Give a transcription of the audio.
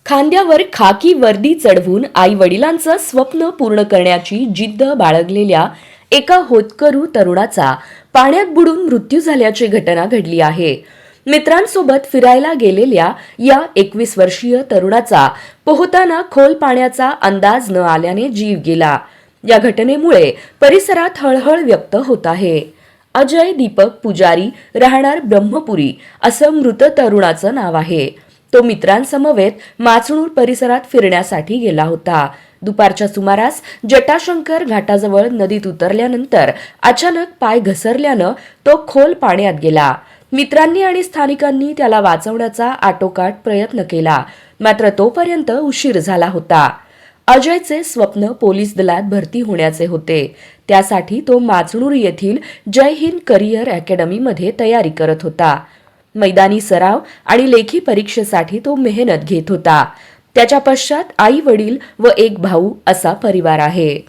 खांद्यावर खाकी वर्दी चढवून आई वडिलांचं स्वप्न पूर्ण करण्याची जिद्द बाळगलेल्या एका होतकरू तरुणाचा पाण्यात बुडून मृत्यू झाल्याची घटना घडली आहे. मित्रांसोबत फिरायला गेलेल्या या 21 वर्षीय तरुणाचा पोहताना खोल पाण्याचा अंदाज न आल्याने जीव गेला. या घटनेमुळे परिसरात हळहळ व्यक्त होत आहे. अजय दीपक पुजारी राहणार ब्रह्मपुरी असं मृत तरुणाचं नाव आहे. तो मित्रांसमवेत माचणूर परिसरात फिरण्यासाठी गेला होता. दुपारच्या सुमारास जटाशंकर घाटाजवळ नदीत उतरल्यानंतर अचानक पाय घसरल्यानं तो खोल पाण्यात गेला. मित्रांनी आणि स्थानिकांनी त्याला वाचवण्याचा आटोकाट प्रयत्न केला, मात्र तोपर्यंत उशीर झाला होता. अजयचे स्वप्न पोलीस दलात भरती होण्याचे होते. त्यासाठी तो माचणूर येथील जय हिंद करिअर अकॅडमीमध्ये तयारी करत होता. मैदानी सराव आणि लेखी परीक्षेसाठी तो मेहनत घेत होता. त्याच्या पश्चात आई वडील व एक भाऊ असा परिवार आहे.